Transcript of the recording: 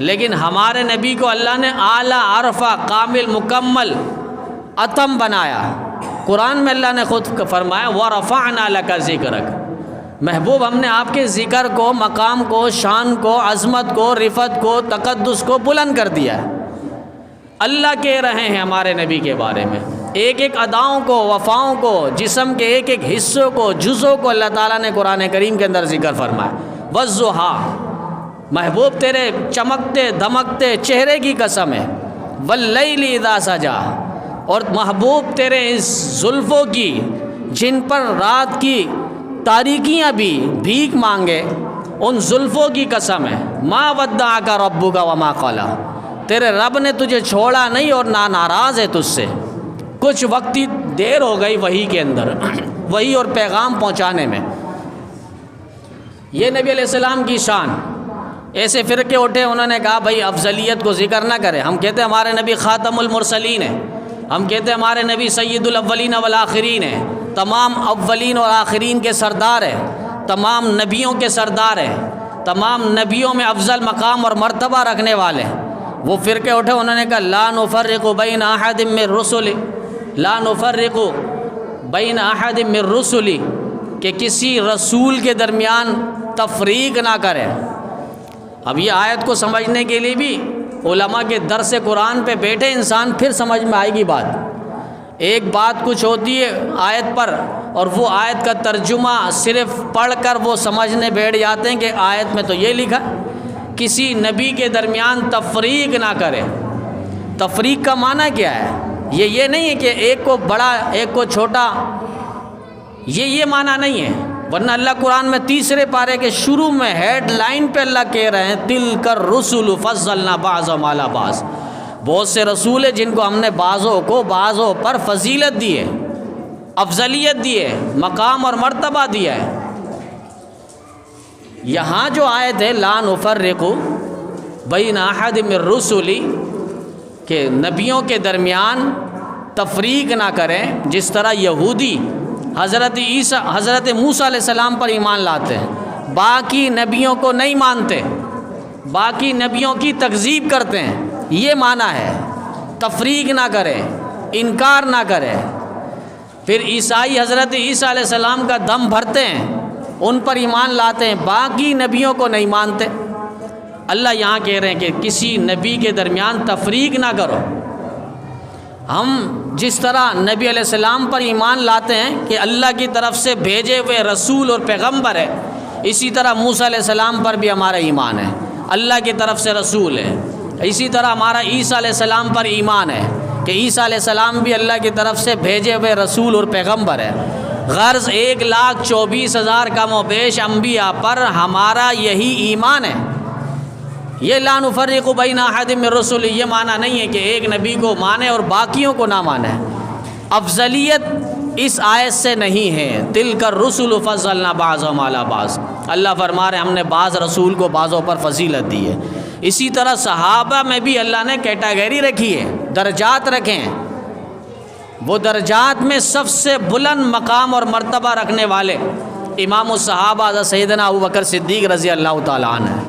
لیکن ہمارے نبی کو اللہ نے اعلیٰ، عرفہ، کامل، مکمل، اتم بنایا۔ قرآن میں اللہ نے خود فرمایا وَرَفَعْنَا لَكَ ذِكْرَكَ، محبوب ہم نے آپ کے ذکر کو، مقام کو، شان کو، عظمت کو، رفعت کو، تقدس کو بلند کر دیا ہے۔ اللہ کہہ رہے ہیں ہمارے نبی کے بارے میں، ایک ایک اداؤں کو، وفاؤں کو، جسم کے ایک ایک حصوں کو، جزوں کو اللہ تعالیٰ نے قرآن کریم کے اندر ذکر فرمایا۔ وَالضُّحَىٰ، محبوب تیرے چمکتے دمکتے چہرے کی قسم ہے۔ وَاللَّيْلِ اِذَا سَجَىٰ، اور محبوب تیرے اس زلفوں کی جن پر رات کی تاریکیاں بھی بھیک مانگے، ان زلفوں کی قسم ہے۔ مَا وَدَّعَكَ رَبُّكَ وَمَا قَلَىٰ، تیرے رب نے تجھے چھوڑا نہیں اور نہ ناراض ہے تجھ سے۔ کچھ وقتی دیر ہو گئی وحی کے اندر، وحی اور پیغام پہنچانے میں۔ یہ نبی علیہ السلام کی شان۔ ایسے فرقے اٹھے، انہوں نے کہا بھائی افضلیت کو ذکر نہ کرے، ہم کہتے ہیں ہمارے نبی خاتم المرسلین ہیں، ہم کہتے ہیں ہمارے نبی سید الاولین والآخرین ہیں، تمام اولین اور آخرین کے سردار ہیں، تمام نبیوں کے سردار ہیں، تمام نبیوں میں افضل مقام اور مرتبہ رکھنے والے ہیں۔ وہ فرقے اٹھے، انہوں نے کہا لا نفرق بین احد من رسلی، لا نفرق بین احد من رسلی، کہ کسی رسول کے درمیان تفریق نہ کریں۔ اب یہ آیت کو سمجھنے کے لیے بھی علماء کے درس قرآن پہ بیٹھے انسان پھر سمجھ میں آئے گی بات۔ ایک بات کچھ ہوتی ہے آیت پر، اور وہ آیت کا ترجمہ صرف پڑھ کر وہ سمجھنے بیٹھ جاتے ہیں کہ آیت میں تو یہ لکھا کسی نبی کے درمیان تفریق نہ کرے۔ تفریق کا معنی کیا ہے؟ یہ نہیں ہے کہ ایک کو بڑا ایک کو چھوٹا، یہ معنی نہیں ہے، ورنہ اللہ قرآن میں تیسرے پارے کے شروع میں ہیڈ لائن پہ اللہ کہہ رہے ہیں تِلْكَ الرُّسُلُ فَضَّلْنَا بَعْضَهُمْ عَلَىٰ بَعْضٍ، بہت سے رسول ہیں جن کو ہم نے بعضوں کو بعضوں پر فضیلت دی ہے، افضلیت دی ہے، مقام اور مرتبہ دیا ہے۔ یہاں جو آیت ہے لا نفرق بین احد من رسلی، کہ نبیوں کے درمیان تفریق نہ کریں، جس طرح یہودی حضرت موسیٰ علیہ السلام پر ایمان لاتے ہیں، باقی نبیوں کو نہیں مانتے، باقی نبیوں کی تکذیب کرتے ہیں، یہ معنی ہے تفریق نہ کریں، انکار نہ کریں۔ پھر عیسائی حضرت عیسیٰ علیہ السلام کا دم بھرتے ہیں، ان پر ایمان لاتے ہیں، باقی نبیوں کو نہیں مانتے۔ اللہ یہاں کہہ رہے ہیں کہ کسی نبی کے درمیان تفریق نہ کرو۔ ہم جس طرح نبی علیہ السلام پر ایمان لاتے ہیں کہ اللہ کی طرف سے بھیجے ہوئے رسول اور پیغمبر ہے، اسی طرح موسیٰ علیہ السلام پر بھی ہمارا ایمان ہے، اللہ کی طرف سے رسول ہے۔ اسی طرح ہمارا عیسیٰ علیہ السلام پر ایمان ہے کہ عیسیٰ علیہ السلام بھی اللہ کی طرف سے بھیجے ہوئے رسول اور پیغمبر ہے۔ غرض 1,24,000 کم و بیش انبیاء پر ہمارا یہی ایمان ہے۔ یہ لا نفرق بین احد من رسل، یہ معنی نہیں ہے کہ ایک نبی کو مانے اور باقیوں کو نہ مانے۔ افضلیت اس آیت سے نہیں ہے، تلک الرسل فضلنا بعضهم علی بعض، اللہ فرما رہے ہیں ہم نے بعض رسول کو بعضوں پر فضیلت دی ہے۔ اسی طرح صحابہ میں بھی اللہ نے کیٹیگری رکھی ہے، درجات رکھے ہیں، وہ درجات میں سب سے بلند مقام اور مرتبہ رکھنے والے امام الصحابہ حضرت سیدنا ابوبکر صدیق رضی اللہ تعالیٰ عنہ ہیں۔